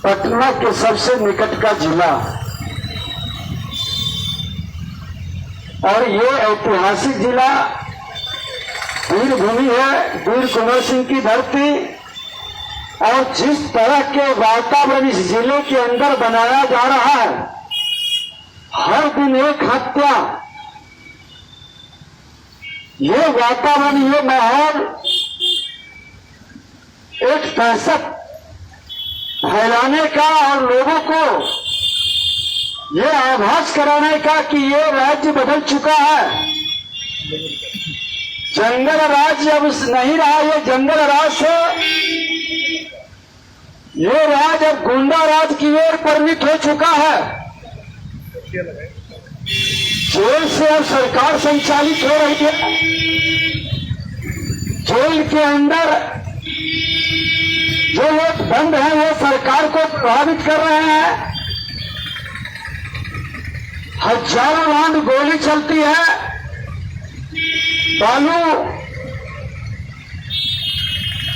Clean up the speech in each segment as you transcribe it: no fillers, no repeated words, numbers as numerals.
पटना के सबसे निकट का जिला और ये ऐतिहासिक जिला वीर भूमि है, वीर कुंवर सिंह की धरती। और जिस तरह के वातावरण इस जिले के अंदर बनाया जा रहा है, हर दिन एक हत्या, ये वातावरण, ये माहौल एक दहशत फैलाने का और लोगों को ये आभास कराने का कि ये राज्य बदल चुका है। जंगल राज अब नहीं रहा, ये जंगल राज से ये राज अब गुंडा राज की ओर परिणत हो चुका है। जेल से अब सरकार संचालित हो रही है। जेल के अंदर जो लोग बंद हैं वो सरकार को प्रभावित कर रहे हैं। हजारों राउंड गोली चलती है। बालू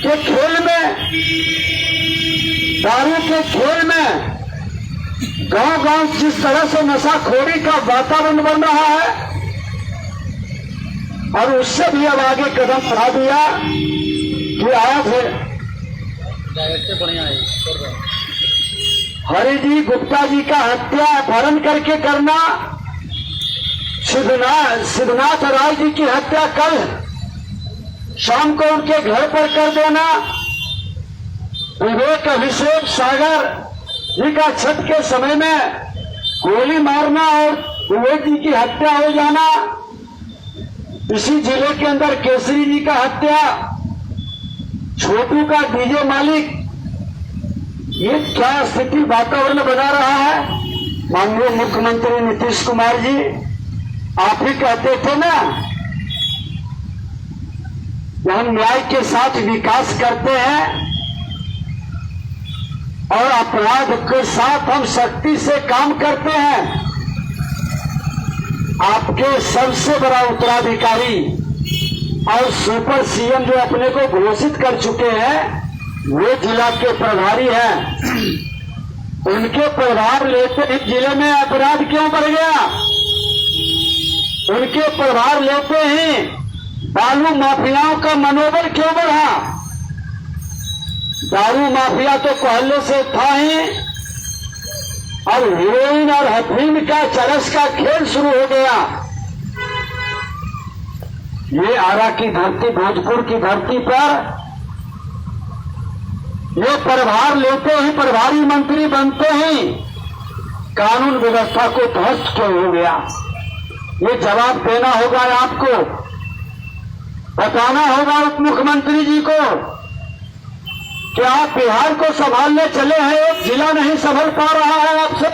के खेल में, दारू के खेल में गांव-गांव जिस तरह से नशाखोरी का वातावरण बन रहा है, और उससे भी अब आगे कदम बढ़ा दिया कि आज हरिजी गुप्ता जी का हत्या अपहरण करके करना, सिद्धनाथ राय जी की हत्या कल शाम को उनके घर पर कर देना, विवेक अभिषेक सागर जी का छठ के समय में गोली मारना और विवेक जी की हत्या हो जाना, इसी जिले के अंदर केसरी जी का हत्या, छोटू का डीजे मालिक, ये क्या स्थिति वातावरण बना रहा है। माननीय मुख्यमंत्री नीतीश कुमार जी, आप ही कहते थे ना कि हम न्याय के साथ विकास करते हैं और अपराध के साथ हम सख्ती से काम करते हैं। आपके सबसे बड़ा उत्तराधिकारी और सुपर सीएम जो अपने को घोषित कर चुके हैं, वो जिला के प्रभारी हैं। उनके प्रभार लेते ही जिले में अपराध क्यों बढ़ गया? उनके प्रभार लेते ही बालू माफियाओं का मनोबल क्यों बढ़ा? दारू माफिया तो पहले से था ही, और हीरोइन और अफीम का चरस का खेल शुरू हो गया। ये आरा की धरती, भोजपुर की धरती पर ये प्रभार लेते ही, प्रभारी मंत्री बनते ही कानून व्यवस्था को ध्वस्त क्यों हो गया? ये जवाब देना होगा आपको, बताना होगा उप मुख्यमंत्री जी को कि आप बिहार को संभालने चले हैं, एक जिला नहीं संभाल पा रहा है आपसे,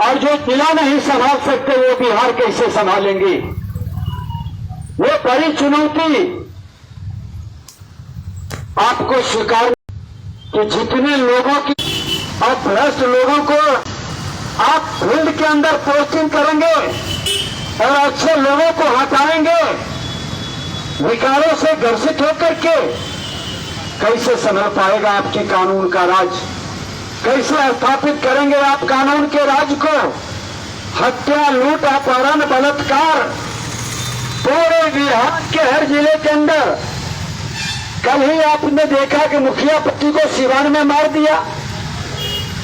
और जो जिला नहीं संभाल सकते वो बिहार कैसे संभालेंगे? वो बड़ी चुनौती आपको स्वीकार कि जितने लोगों की और भ्रष्ट लोगों को आप फील्ड के अंदर पोस्टिंग करेंगे और अच्छे लोगों को हटाएंगे, विकारों से ग्रसित होकर के, कैसे संभल पाएगा आपकी कानून का राज? कैसे स्थापित करेंगे आप कानून के राज को? हत्या, लूट, अपहरण, बलात्कार पूरे बिहार के हर जिले के अंदर। कल ही आपने देखा कि मुखिया पति को सिवान में मार दिया।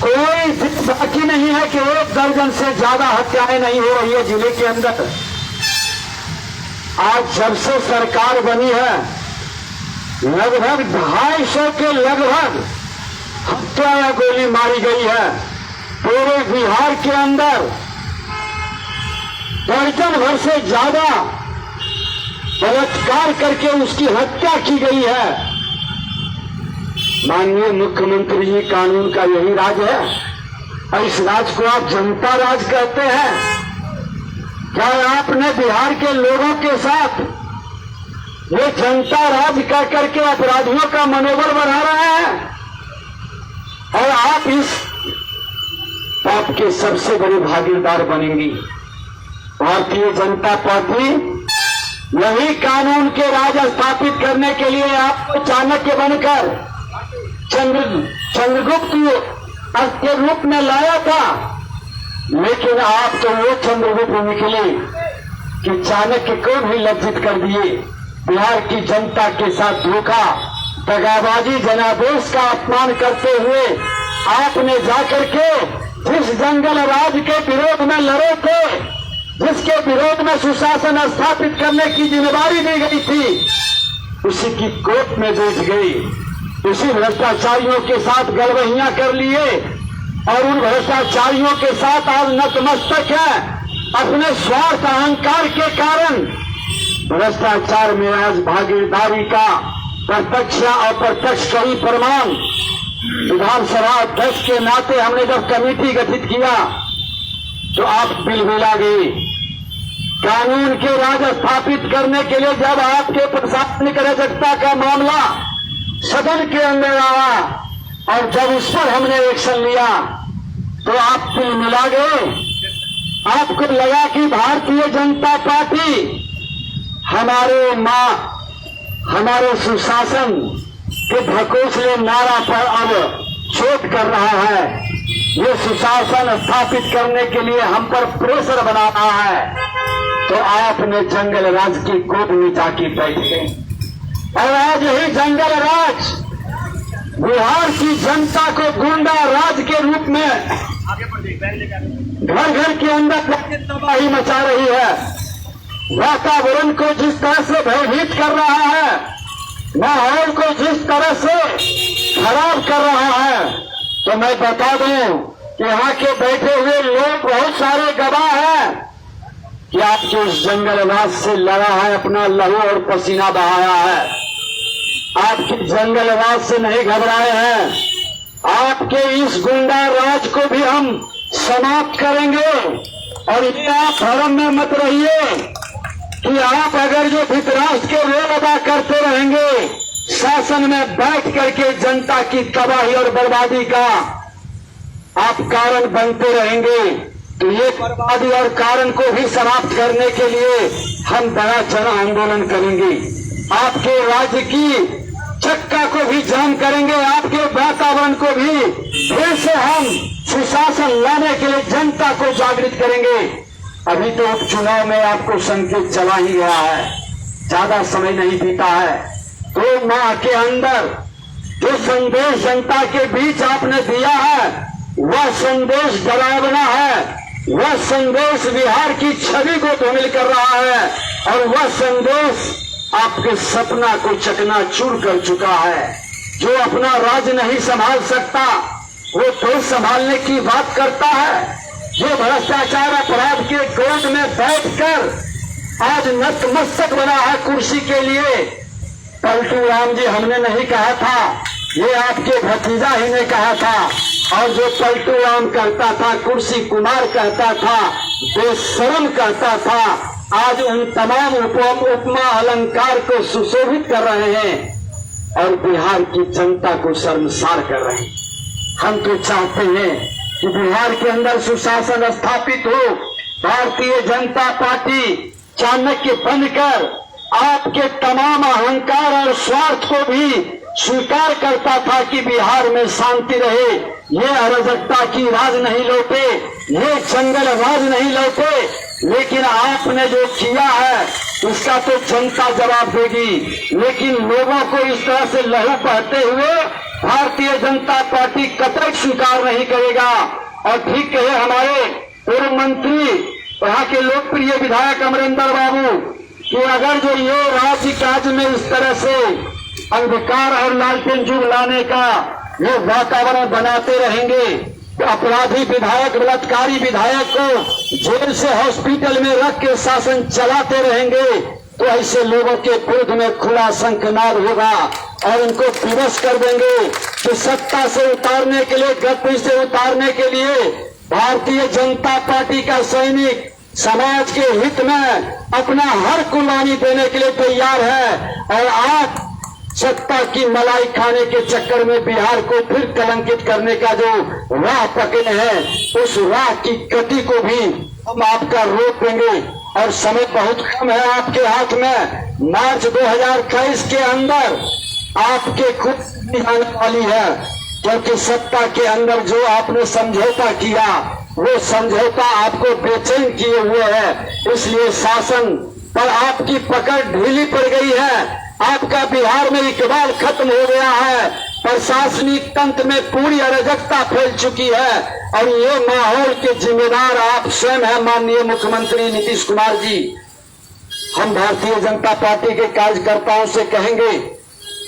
कोई दिन बाकी नहीं है कि 1 दर्जन से ज्यादा हत्याएं नहीं हो रही है जिले के अंदर। आज जब से सरकार बनी है, लगभग 250 के लगभग हत्या या गोली मारी गई है। पूरे बिहार के अंदर दर्जन भर से ज्यादा बलात्कार करके उसकी हत्या की गई है। माननीय मुख्यमंत्री जी, कानून का यही राज है और इस राज को आप जनता राज कहते हैं। क्या आपने बिहार के लोगों के साथ ये जनता राज कह करके अपराधियों का मनोबल बढ़ा रहे हैं? और आप इस पाप के सबसे बड़े भागीदार बनेंगी। भारतीय जनता पार्टी यही कानून के राज स्थापित करने के लिए आपको चाणक्य बनकर चंद्रगुप्त के रूप में लाया था, लेकिन आप तो वो चंद्रगुप्त निकले कि चाणक्य को भी लज्जित कर दिए। बिहार की जनता के साथ धोखा, दगाबाजी, जनादेश का अपमान करते हुए आपने जाकर के जिस जंगल राज के विरोध में लड़े थे, जिसके विरोध में सुशासन स्थापित करने की जिम्मेदारी दी गई थी, उसी की कोर्ट में बैठ गई। उसी भ्रष्टाचारियों के साथ गलबहियां कर लिए और उन भ्रष्टाचारियों के साथ आज नतमस्तक है। अपने स्वार्थ अहंकार के कारण भ्रष्टाचार में आज भागीदारी का प्रत्यक्ष या अप्रत्यक्ष कई प्रमाण विधानसभा अध्यक्ष के नाते हमने जब कमेटी गठित किया तो आप बिलबिला गए। कानून के राज स्थापित करने के लिए जब आपके प्रशासनिक अराजकता का मामला सदन के अंदर आया और जब उस पर हमने एक्शन लिया तो आप बिलबिला गए। आपको लगा कि भारतीय जनता पार्टी हमारे सुशासन के ढकोसले नारा पर अब चोट कर रहा है। ये सुशासन स्थापित करने के लिए हम पर प्रेशर बना रहा है। तो आपने जंगल राज की गोद में जाके बैठ गए और आज यही जंगल राज बिहार की जनता को गुंडा राज के रूप में घर घर के अंदर तबाही मचा रही है। वातावरण को जिस तरह से भयभीत कर रहा है, माहौल को जिस तरह से खराब कर रहा है, तो मैं बता दूं कि यहाँ के बैठे हुए लोग बहुत सारे गवाह हैं कि आपके उस जंगल राज से लड़ा है, अपना लहू और पसीना बहाया है। आपके जंगल राज से नहीं घबराए हैं। आपके इस गुंडा राज को भी हम समाप्त करेंगे। और ये आप भ्रम में मत रहिए कि आप अगर जो धृतराष्ट्र के रोल अदा करते रहेंगे, शासन में बैठ करके जनता की तबाही और बर्बादी का आप कारण बनते रहेंगे, तो ये बर्बादी और कारण को भी समाप्त करने के लिए हम बड़ा जन आंदोलन करेंगे। आपके राज्य की चक्का को भी जाम करेंगे, आपके वातावरण को भी फिर से हम सुशासन लाने के लिए जनता को जागृत करेंगे। अभी तो उपचुनाव में आपको संकेत चला ही गया है, ज्यादा समय नहीं बीता है। 2 माह के अंदर जो संदेश जनता के बीच आपने दिया है, वह संदेश डरावना है, वह संदेश बिहार की छवि को धूमिल कर रहा है और वह संदेश आपके सपना को चकनाचूर कर चुका है। जो अपना राज नहीं संभाल सकता वो देश संभालने की बात करता है। जो भ्रष्टाचार अपराध के गोद में बैठकर आज नतमस्तक बना है कुर्सी के लिए, पलटू राम जी हमने नहीं कहा था, ये आपके भतीजा ही ने कहा था। और जो पलटू राम कहता था, कुर्सी कुमार कहता था, बेशरम कहता था, आज उन तमाम उपमा अलंकार को सुशोभित कर रहे हैं और बिहार की जनता को शर्मसार कर रहे हैं। हम तो चाहते हैं कि बिहार के अंदर सुशासन स्थापित हो। भारतीय जनता पार्टी चाणक्य बनकर आपके तमाम अहंकार और स्वार्थ को भी स्वीकार करता था कि बिहार में शांति रहे, ये अराजकता की राज नहीं लौटे, ये जंगल राज नहीं लौटे। लेकिन आपने जो किया है उसका तो जनता जवाब देगी। लेकिन लोगों को इस तरह से लहू बहते हुए भारतीय जनता पार्टी कतई स्वीकार नहीं करेगा। और ठीक कहे हमारे पूर्व मंत्री, यहाँ के लोकप्रिय विधायक अमरिंदर बाबू, कि अगर जो ये राज्य काज में इस तरह से अंधकार और लालटेन युग लाने का ये वातावरण बनाते रहेंगे, अपराधी विधायक, बलात्कारी विधायक को जेल से हॉस्पिटल में रख के शासन चलाते रहेंगे, तो ऐसे लोगों के विरुद्ध में खुला शंखनाद होगा और उनको विवश कर देंगे कि सत्ता से उतारने के लिए, गद्दी से उतारने के लिए भारतीय जनता पार्टी का सैनिक समाज के हित में अपना हर कुर्बानी देने के लिए तैयार है। और आप सत्ता की मलाई खाने के चक्कर में बिहार को फिर कलंकित करने का जो राह पकड़े हैं, उस राह की गति को भी हम आपका रोक देंगे। और समय बहुत कम है आपके हाथ में। मार्च 2023 के अंदर आपके खुद आने वाली है क्योंकि सत्ता के अंदर जो आपने समझौता किया वो समझौता आपको बेचैन किए हुए है, इसलिए शासन पर आपकी पकड़ ढीली पड़ गई है। आपका बिहार में इकबाल खत्म हो गया है, प्रशासनिक तंत्र में पूरी अराजकता फैल चुकी है और ये माहौल के जिम्मेदार आप स्वयं हैं माननीय मुख्यमंत्री नीतीश कुमार जी। हम भारतीय जनता पार्टी के कार्यकर्ताओं से कहेंगे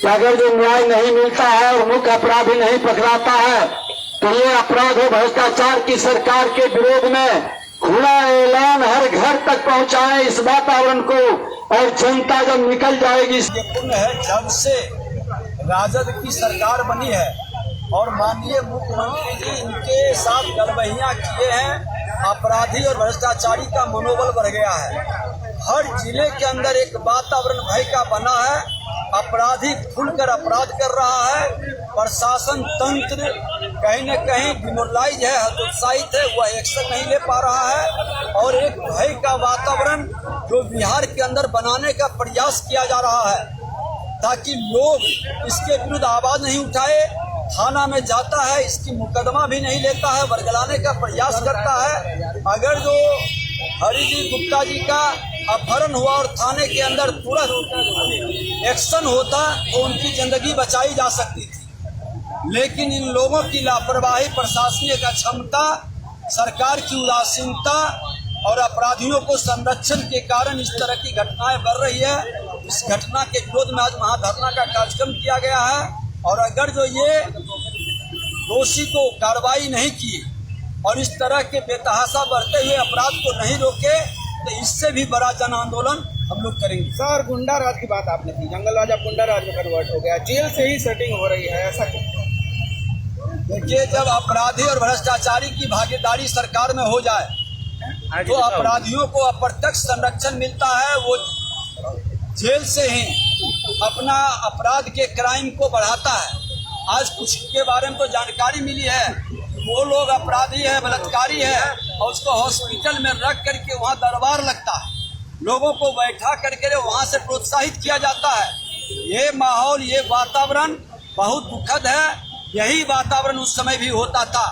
कि अगर जो न्याय नहीं मिलता है और मुख्य अपराधी नहीं पकड़ाता है तो ये अपराध और भ्रष्टाचार की सरकार के विरोध में खुला ऐलान हर घर तक पहुंचाएं इस वातावरण को, और जनता जब निकल जाएगी। ये पुण्य है जब से राजद की सरकार बनी है और माननीय मुख्यमंत्री जी इनके साथ गलबहियां किए हैं, अपराधी और भ्रष्टाचारी का मनोबल बढ़ गया है। हर जिले के अंदर एक वातावरण भय का बना है, अपराधी खुलकर अपराध कर रहा है, प्रशासन तंत्र कहीं न कहीं डिमोरलाइज है, हतोत्साहित है, वह एक्शन नहीं ले पा रहा है और एक भय का वातावरण जो बिहार के अंदर बनाने का प्रयास किया जा रहा है ताकि लोग इसके विरुद्ध आवाज नहीं उठाए। थाना में जाता है, इसकी मुकदमा भी नहीं लेता है, बरगलाने का प्रयास करता है। अगर जो हरिजी गुप्ता जी का अपहरण हुआ और थाने के अंदर तुरंत एक्शन होता तो उनकी जिंदगी बचाई जा सकती थी, लेकिन इन लोगों की लापरवाही, प्रशासनिक अक्षमता, सरकार की उदासीनता और अपराधियों को संरक्षण के कारण इस तरह की घटनाएं बढ़ रही है। इस घटना के विरोध में आज महाधरना का कार्यक्रम किया गया है और अगर जो ये दोषी को कार्रवाई नहीं की और इस तरह के बेतहाशा बढ़ते हुए अपराध को नहीं रोके तो इससे भी बड़ा जन आंदोलन हम लोग करेंगे। सर, गुंडा राज की बात आपने की, जंगल राज अब गुंडा राज में कन्वर्ट हो गया, जेल से ही सेटिंग हो रही है, ऐसा क्यों? देखिए, जब अपराधी और भ्रष्टाचारी की भागीदारी सरकार में हो जाए तो अपराधियों को अप्रत्यक्ष संरक्षण मिलता है, वो जेल से ही अपना अपराध के क्राइम को बढ़ाता है। आज कुछ के बारे में तो जानकारी मिली है, वो लोग अपराधी है, बलात्कारी है और उसको हॉस्पिटल में रख करके वहाँ दरबार लगता है, लोगों को बैठा करके वहाँ से प्रोत्साहित किया जाता है। ये माहौल, ये वातावरण बहुत दुखद है। यही वातावरण उस समय भी होता था।